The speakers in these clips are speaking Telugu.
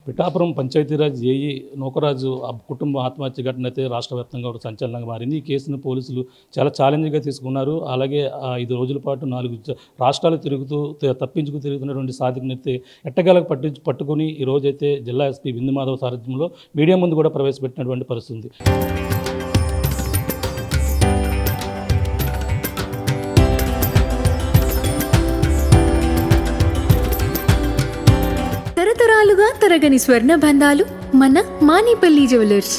పిఠాపురం పంచాయతీరాజ్ ఏఈ నూకరాజు కుటుంబ ఆత్మహత్య ఘటన అయితే రాష్ట్ర వ్యాప్తంగా ఒక సంచలనంగా మారింది. ఈ కేసును పోలీసులు చాలా ఛాలెంజ్గా తీసుకున్నారు. అలాగే 5 రోజుల పాటు 4 రాష్ట్రాలు తిరుగుతూ తప్పించుకు తిరుగుతున్నటువంటి సాదిక్‌నైతే ఎట్టకేలకు పట్టుకొని ఈ రోజైతే జిల్లా ఎస్పీ బిందు మాధవ్ సారథ్యంలో మీడియా ముందు కూడా ప్రవేశపెట్టినటువంటి పరిస్థితి ఉంది. తరతరాలుగా తరగని స్వర్ణ బంధాలు మన మానిపల్లి జ్యువెలర్స్.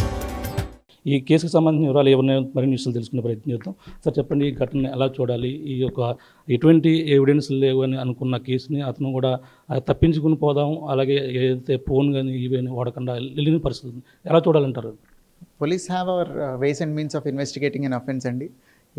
ఈ కేసుకు సంబంధించిన వివరాలు ఏమన్నా మరిన్ని విషయాలు తెలుసుకునే ప్రయత్నం చేద్దాం. సార్ చెప్పండి, ఈ ఘటనని ఎలా చూడాలి? ఈ యొక్క ఎటువంటి ఎవిడెన్స్ లేవు అని అనుకున్న కేసుని అతను కూడా తప్పించుకుని పోదాం, అలాగే ఏదైతే ఫోన్ కానీ ఇవన్నీ వాడకుండా వెళ్ళిన పరిస్థితి ఎలా చూడాలంటారు? Police have our ways and means of investigating an offence అండి.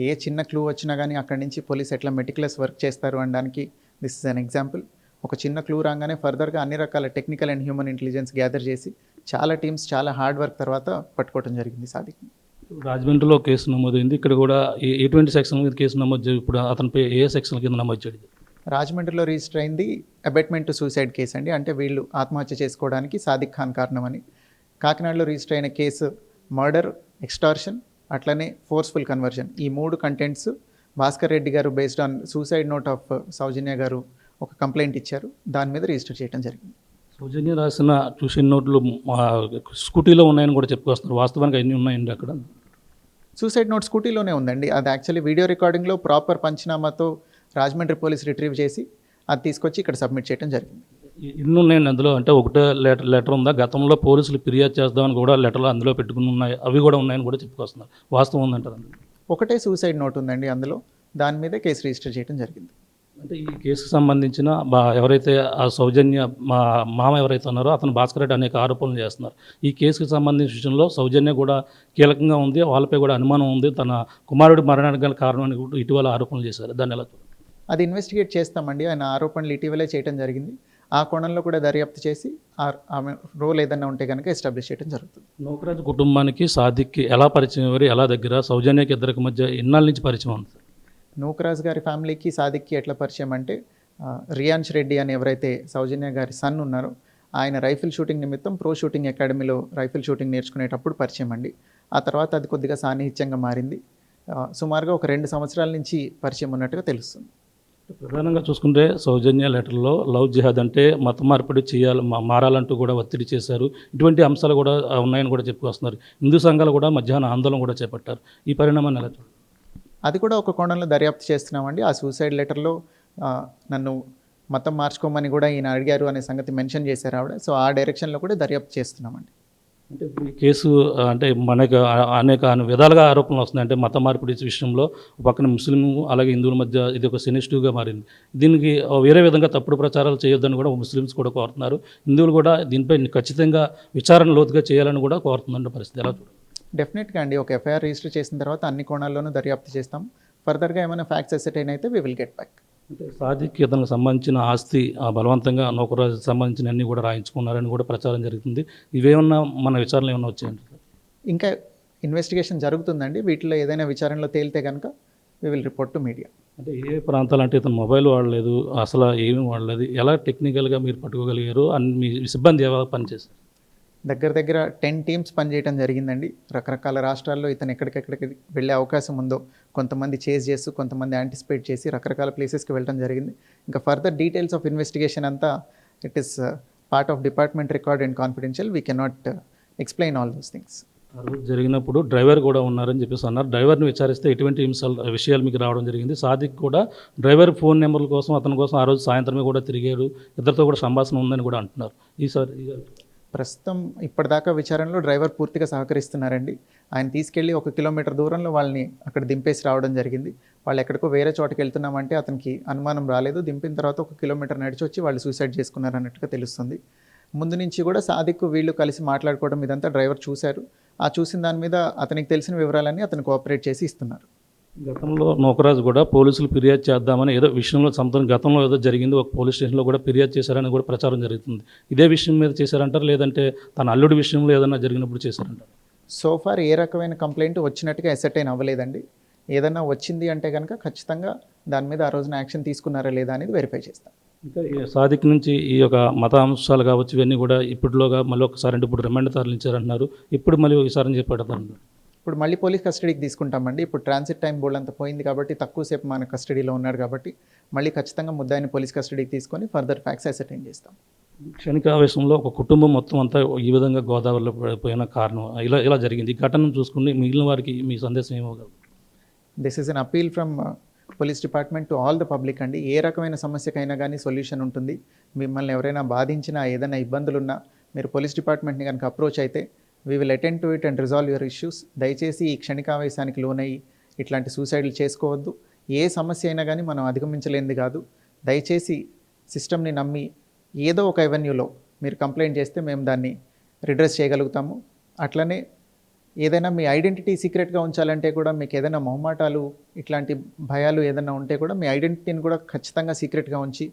ఏ చిన్న క్లూ వచ్చినా కానీ అక్కడి నుంచి పోలీస్ ఎట్లా మెటిక్యులస్ వర్క్ చేస్తారు అనడానికి దిస్ ఇస్ అన్ ఎగ్జాంపుల్. ఒక చిన్న క్లూ రాగానే ఫర్దర్గా అన్ని రకాల technical and human intelligence gather చేసి చాలా టీమ్స్ చాలా హార్డ్ వర్క్ తర్వాత పట్టుకోవడం జరిగింది సాదిక్ని. రాజమండ్రిలో కేసు నమోదైంది. ఇక్కడ కూడా ఎటువంటి సెక్షన్ మీద కేసు నమోదు, ఇప్పుడు అతనిపై ఏ సెక్షన్ కింద నమోదు చేయడం? రాజమండ్రిలో రిజిస్టర్ అయింది అబెట్మెంట్ టు సూసైడ్ కేసు అండి. అంటే వీళ్ళు ఆత్మహత్య చేసుకోవడానికి సాదిక్ ఖాన్ కారణమని. కాకినాడలో రిజిస్టర్ అయిన కేసు మర్డర్, ఎక్స్టార్షన్, అట్లనే ఫోర్స్ఫుల్ కన్వర్షన్. ఈ 3 కంటెంట్స్ భాస్కర్ రెడ్డి గారు based on suicide note of Soujanya గారు ఒక కంప్లైంట్ ఇచ్చారు, దాని మీద రిజిస్టర్ చేయడం జరిగింది. సౌజన్య రాసిన ట్యూషన్ నోట్లు స్కూటీలో ఉన్నాయని కూడా చెప్పుకొస్తున్నారు. వాస్తవానికి అన్నీ ఉన్నాయండి అక్కడ? సూసైడ్ నోట్ స్కూటీలోనే ఉందండి. అది యాక్చువల్లీ వీడియో రికార్డింగ్లో ప్రాపర్ పంచనామాతో రాజమండ్రి పోలీస్ రిట్రీవ్ చేసి అది తీసుకొచ్చి ఇక్కడ సబ్మిట్ చేయడం జరిగింది. ఇన్ని ఉన్నాయండి అందులో, అంటే ఒకటే లెటర్ ఉందా? గతంలో పోలీసులు ఫిర్యాదు చేద్దామని కూడా లెటర్లు అందులో పెట్టుకుని ఉన్నాయి, అవి కూడా ఉన్నాయని కూడా చెప్పుకొస్తున్నారు. వాస్తవం ఉందంటారు అందులో? ఒకటే సూసైడ్ నోట్ ఉందండి అందులో, దాని మీద కేసు రిజిస్టర్ చేయడం జరిగింది. అంటే ఈ కేసుకు సంబంధించిన ఎవరైతే ఆ సౌజన్య మామ ఎవరైతే ఉన్నారో అతను భాస్కర్ రెడ్డి అనేక ఆరోపణలు చేస్తున్నారు. ఈ కేసుకు సంబంధించిన విషయంలో సౌజన్య కూడా కీలకంగా ఉంది, వాళ్ళపై కూడా అనుమానం ఉంది, తన కుమారుడి మరణానికి గల కారణం అని ఇటీవల ఆరోపణలు చేశారు. దాన్ని ఎలా చూడాలి? అది ఇన్వెస్టిగేట్ చేస్తామండి. ఆయన ఆరోపణలు ఇటీవలే చేయడం జరిగింది. ఆ కోణంలో కూడా దర్యాప్తు చేసి ఆమె రోల్ ఏదన్నా ఉంటే కనుక ఎస్టాబ్లిష్ చేయడం జరుగుతుంది. నూకరాజు కుటుంబానికి సాదిక్కి ఎలా పరిచయం, ఎవరు ఎలా దగ్గర, సౌజన్యకి ఇద్దరికి మధ్య ఎన్నాళ్ళ నుంచి పరిచయం ఉంది? నూకరాజ్ గారి ఫ్యామిలీకి సాదిక్కి ఎట్లా పరిచయం అంటే రియాన్స్ రెడ్డి అని ఎవరైతే సౌజన్య గారి సన్ ఉన్నారో ఆయన రైఫిల్ షూటింగ్ నిమిత్తం ప్రో షూటింగ్ అకాడమీలో రైఫిల్ షూటింగ్ నేర్చుకునేటప్పుడు పరిచయం అండి. ఆ తర్వాత అది కొద్దిగా సాన్నిహిత్యంగా మారింది. సుమారుగా ఒక 2 సంవత్సరాల నుంచి పరిచయం ఉన్నట్టుగా తెలుస్తుంది. ప్రధానంగా చూసుకుంటే సౌజన్య లెటర్లో లవ్ జిహాద్ అంటే మత మార్పిడి చేయాలి, మారాలంటూ కూడా ఒత్తిడి చేశారు. ఇటువంటి అంశాలు కూడా ఉన్నాయని కూడా చెప్పుకొస్తున్నారు. హిందూ సంఘాలు కూడా మధ్యాహ్న ఆందోళన కూడా చేపట్టారు. ఈ పరిణామాన్ని ఎలా చూడాలి? అది కూడా ఒక కోణంలో దర్యాప్తు చేస్తున్నామండి. ఆ సూసైడ్ లెటర్లో నన్ను మతం మార్చుకోమని కూడా ఈయన అడిగారు అనే సంగతి మెన్షన్ చేశారు ఆవిడ. సో ఆ డైరెక్షన్లో కూడా దర్యాప్తు చేస్తున్నామండి. అంటే ఈ కేసు అంటే మనకు అనేక విధాలుగా ఆరోపణలు వస్తున్నాయి. అంటే మత మార్పిడి విషయంలో పక్కన ముస్లిం అలాగే హిందువుల మధ్య ఇది ఒక సెన్సిటివ్గా మారింది. దీనికి వేరే విధంగా తప్పుడు ప్రచారాలు చేయొద్దని కూడా ముస్లిమ్స్ కూడా కోరుతున్నారు. హిందువులు కూడా దీనిపై ఖచ్చితంగా విచారణ లోతుగా చేయాలని కూడా కోరుతున్న పరిస్థితి ఎలా చూడాలి? డెఫినెట్గా అండి. ఒక ఎఫ్ఐఆర్ రిజిస్టర్ చేసిన తర్వాత అన్ని కోణాల్లోనూ దర్యాప్తు చేస్తాం. ఫర్దర్గా ఏమైనా ఫ్యాక్ట్స్ అసెటైన్ అయితే వీ విల్ గెట్ బ్యాక్. అంటే సాదిక్కి ఇతనికి సంబంధించిన ఆస్తి బలవంతంగా నూకరాజుకి సంబంధించిన అన్నీ కూడా రాయించుకున్నారని కూడా ప్రచారం జరుగుతుంది. ఇవేమన్నా మన విచారణ ఏమన్నా వచ్చాయండి? ఇంకా ఇన్వెస్టిగేషన్ జరుగుతుందండి. వీటిలో ఏదైనా విచారణలో తేలితే కనుక we will report to media. అంటే ఏ ప్రాంతాలు, అంటే ఇతను మొబైల్ వాడలేదు, అసలు ఏమీ వాడలేదు, ఎలా టెక్నికల్గా మీరు పట్టుకోగలిగారు, మీ సిబ్బంది ఎలా పనిచేశారు? దగ్గర 10 టీమ్స్ పనిచేయడం జరిగిందండి. రకరకాల రాష్ట్రాల్లో ఇతను ఎక్కడికెక్కడికి వెళ్ళే అవకాశం ఉందో కొంతమంది చేజ్ చేస్తూ, కొంతమంది యాంటిసిపేట్ చేసి రకరకాల ప్లేసెస్కి వెళ్ళడం జరిగింది. ఇంకా ఫర్దర్ డీటెయిల్స్ ఆఫ్ ఇన్వెస్టిగేషన్ అంతా it is part of department record and confidential. We cannot explain all those things. ఆ రోజు జరిగినప్పుడు డ్రైవర్ కూడా ఉన్నారని చెప్పేసి అన్నారు. డ్రైవర్ని విచారిస్తే ఎటువంటి విషయాలు మీకు రావడం జరిగింది? సాదిక్ కూడా డ్రైవర్ ఫోన్ నెంబర్ల కోసం, అతని కోసం ఆ రోజు సాయంత్రమే కూడా తిరిగారు, ఇద్దరితో కూడా సంభాషణ ఉందని కూడా అంటున్నారు. ఈసారి ప్రస్తుతం ఇప్పటిదాకా విచారణలో డ్రైవర్ పూర్తిగా సహకరిస్తున్నారండి. ఆయన తీసుకెళ్ళి 1 కిలోమీటర్ దూరంలో వాళ్ళని అక్కడ దింపేసి రావడం జరిగింది. వాళ్ళు ఎక్కడికో వేరే చోటకి వెళ్తున్నామంటే అతనికి అనుమానం రాలేదు. దింపిన తర్వాత 1 కిలోమీటర్ నడిచి వచ్చి వాళ్ళు సూసైడ్ చేసుకున్నారు అన్నట్టుగా తెలుస్తుంది. ముందు నుంచి కూడా సాదిక్ వీళ్ళు కలిసి మాట్లాడుకోవడం ఇదంతా డ్రైవర్ చూశారు. ఆ చూసిన దాని మీద అతనికి తెలిసిన వివరాలన్నీ అతను కోఆపరేట్ చేసి ఇస్తున్నారు. గతంలో నూకరాజు కూడా పోలీసులు ఫిర్యాదు చేద్దామని ఏదో విషయంలో గతంలో ఏదో జరిగింది, ఒక పోలీస్ స్టేషన్లో కూడా ఫిర్యాదు చేశారని కూడా ప్రచారం జరుగుతుంది. ఇదే విషయం మీద చేశారంటారు, లేదంటే తన అల్లుడి విషయంలో ఏదైనా జరిగినప్పుడు చేశారంటారు? సోఫార్ ఏ రకమైన కంప్లైంట్ వచ్చినట్టుగా అసర్టైన్ అవ్వలేదండి. ఏదన్నా వచ్చింది అంటే కనుక ఖచ్చితంగా దాని మీద ఆ రోజున యాక్షన్ తీసుకున్నారా లేదా అనేది వెరిఫై చేస్తాం. ఇంకా ఈ సాదిక్ నుంచి ఈ యొక్క మత అంశాలు కావచ్చు ఇవన్నీ కూడా ఇప్పటిలోగా మళ్ళీ ఒకసారి అంటే ఇప్పుడు రిమాండ్ తరలించారంటున్నారు. ఇప్పుడు మళ్ళీ ఈసారి అని చెప్పారు. ఇప్పుడు మళ్ళీ పోలీస్ కస్టడీకి తీసుకుంటామండి. ఇప్పుడు ట్రాన్సిట్ టైం బోర్డు అంతా పోయింది కాబట్టి తక్కువసేపు మన కస్టడీలో ఉన్నాడు కాబట్టి మళ్ళీ ఖచ్చితంగా ముద్దాయిని పోలీస్ కస్టడీకి తీసుకొని ఫర్దర్ ఫ్యాక్ట్స్ అసర్టైన్ చేస్తాం. క్షణికావేశంలో ఒక కుటుంబం మొత్తం అంతా ఈ విధంగా గోదావరిలో పడిపోయిన కారణం ఇలా జరిగింది. ఈ ఘటనను చూసుకుని మిగిలిన వారికి మీ సందేశం ఏమోగలరు? This is an appeal from police department to all the public అండి. ఏ రకమైన సమస్యకైనా కానీ సొల్యూషన్ ఉంటుంది. మిమ్మల్ని ఎవరైనా బాధించినా ఏదైనా ఇబ్బందులున్నా మీరు పోలీస్ డిపార్ట్మెంట్ని కనుక అప్రోచ్ అయితే we will attend to it and resolve your issues. దయచేసి ఈ క్షణికావేశానికి లోనయ్యి ఇట్లాంటి సూసైడ్లు చేసుకోవద్దు. ఏ సమస్య అయినా కానీ మనం అధిగమించలేనిది కాదు. దయచేసి సిస్టమ్ని నమ్మి ఏదో ఒక ఎవెన్యూలో మీరు కంప్లైంట్ చేస్తే మేము దాన్ని రిడ్రెస్ చేయగలుగుతాము. అట్లనే ఏదైనా మీ ఐడెంటిటీ సీక్రెట్గా ఉంచాలంటే కూడా మీకు ఏదైనా మొహమాటాలు ఇట్లాంటి భయాలు ఏదైనా ఉంటే కూడా మీ ఐడెంటిటీని కూడా ఖచ్చితంగా సీక్రెట్గా ఉంచి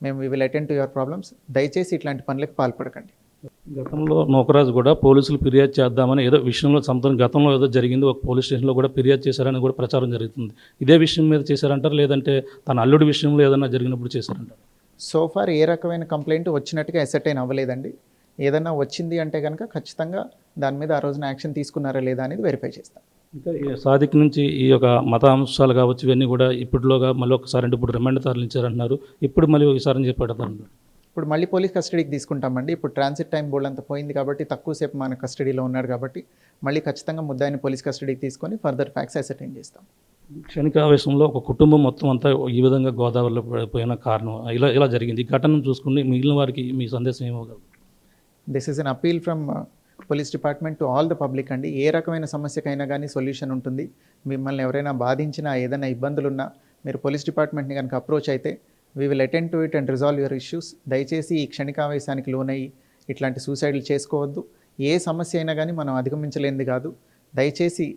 మేము we will attend to your problems. దయచేసి ఇట్లాంటి పనులకు పాల్పడకండి. గతంలో నూకరాజు కూడా పోలీసులు ఫిర్యాదు చేద్దామని ఏదో విషయంలో గతంలో ఏదో జరిగింది, ఒక పోలీస్ స్టేషన్లో కూడా ఫిర్యాదు చేశారని కూడా ప్రచారం జరుగుతుంది. ఇదే విషయం మీద చేశారంటారు, లేదంటే తన అల్లుడి విషయంలో ఏదైనా జరిగినప్పుడు చేశారంటారు? సోఫార్ ఏ రకమైన కంప్లైంట్ వచ్చినట్టుగా అసర్టైన్ అవ్వలేదండి. ఏదైనా వచ్చింది అంటే కనుక ఖచ్చితంగా దాని మీద ఆ రోజున యాక్షన్ తీసుకున్నారా లేదా అనేది వెరిఫై చేస్తాం. ఇంకా ఈ సాదిక్ నుంచి ఈ యొక్క మత అంశాలు కావచ్చు ఇవన్నీ కూడా ఇప్పటిలోగా మళ్ళీ ఒకసారి అంటే ఇప్పుడు రిమాండ్ తరలించారంటున్నారు. ఇప్పుడు మళ్ళీ ఈసారి అని చెప్పారు. ఇప్పుడు మళ్ళీ పోలీస్ కస్టడీకి తీసుకుంటామండి. ఇప్పుడు ట్రాన్సిట్ టైం బోర్డు అంతా పోయింది కాబట్టి తక్కువసేపు మన కస్టడీలో ఉన్నాడు కాబట్టి మళ్ళీ ఖచ్చితంగా ముద్దాయిని పోలీస్ కస్టడీకి తీసుకొని ఫర్దర్ ఫ్యాక్ట్స్ అసర్టైన్ చేస్తాం. క్షణికావేశంలో ఒక కుటుంబం మొత్తం అంతా ఈ విధంగా గోదావరిలో పడిపోయిన కారణం ఇలా జరిగింది. ఈ ఘటనను చూసుకుని మిగిలిన వారికి మీ సందేశం ఏమోగలరు? This is an appeal from police department to all the public అండి. ఏ రకమైన సమస్యకైనా కానీ సొల్యూషన్ ఉంటుంది. మిమ్మల్ని ఎవరైనా బాధించినా ఏదైనా ఇబ్బందులున్నా మీరు పోలీస్ డిపార్ట్మెంట్ని కనుక అప్రోచ్ అయితే we will attend to it and resolve your issues. దయచేసి ఈ క్షణికావేశానికి లోనయ్యి ఇట్లాంటి సూసైడ్లు చేసుకోవద్దు. ఏ సమస్య అయినా కానీ మనం అధిగమించలేనిది కాదు. దయచేసి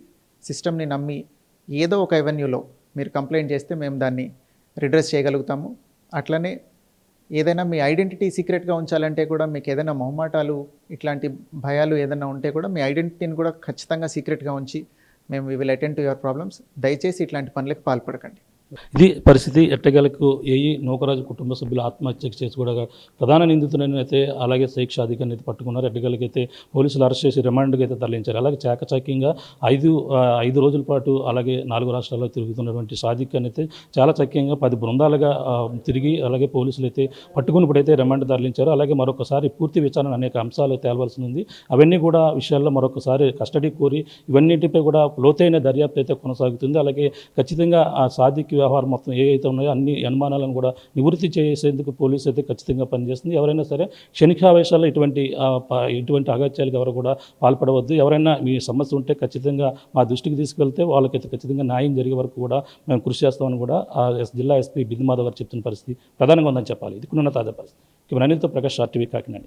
సిస్టమ్ని నమ్మి ఏదో ఒక ఎవెన్యూలో మీరు కంప్లైంట్ చేస్తే మేము దాన్ని రిడ్రెస్ చేయగలుగుతాము. అట్లనే ఏదైనా మీ ఐడెంటిటీ సీక్రెట్గా ఉంచాలంటే కూడా మీకు ఏదైనా మొహమాటాలు ఇట్లాంటి భయాలు ఏదైనా ఉంటే కూడా మీ ఐడెంటిటీని కూడా ఖచ్చితంగా సీక్రెట్గా ఉంచి మేము we will attend to your problems. దయచేసి ఇట్లాంటి పనులకు పాల్పడకండి. ఇది పరిస్థితి. ఎట్టగలకు ఏఈ నూకరాజు కుటుంబ సభ్యులు ఆత్మహత్యకు చేసి కూడా ప్రధాన నిందితులను అయితే అలాగే శేఖ్ షాదిక్ అయితే పట్టుకున్నారు. ఎట్టగలకైతే పోలీసులు అరెస్ట్ చేసి రిమాండ్కి అయితే తరలించారు. అలాగే చాకచక్యంగా ఐదు రోజుల పాటు అలాగే 4 రాష్ట్రాల్లో తిరుగుతున్నటువంటి షాదిక్ అయితే చాలా చక్యంగా 10 బృందాలుగా తిరిగి అలాగే పోలీసులు అయితే పట్టుకున్నప్పుడైతే రిమాండ్ తరలించారు. అలాగే మరొకసారి పూర్తి విచారణ అనేక అంశాలు తేలవలసి ఉంది. అవన్నీ కూడా విషయాల్లో మరొకసారి కస్టడీ కోరి ఇవన్నిటిపై కూడా లోతైన దర్యాప్తు అయితే కొనసాగుతుంది. అలాగే ఖచ్చితంగా ఆ షాదిక్ వ్యవహారం మొత్తం ఏవైతే ఉన్నాయో అన్ని అనుమానాలను కూడా నివృత్తి చేసేందుకు పోలీసు అయితే ఖచ్చితంగా పనిచేస్తుంది. ఎవరైనా సరే క్షణికావేశాల్లో ఇటువంటి అగత్యాలకు ఎవరు కూడా పాల్పడవద్దు. ఎవరైనా మీ సమస్య ఉంటే ఖచ్చితంగా మా దృష్టికి తీసుకెళ్తే వాళ్ళకైతే ఖచ్చితంగా న్యాయం జరిగే వరకు కూడా మేము కృషి చేస్తామని కూడా జిల్లా ఎస్పీ బిద్మాధవ్ గారు చెప్తున్న పరిస్థితి ప్రధానంగా ఉందని చెప్పాలి. ఇది ఉన్న తాజా పరిస్థితి. అనిల్తో ప్రకాష్ RTV కాకినాడ.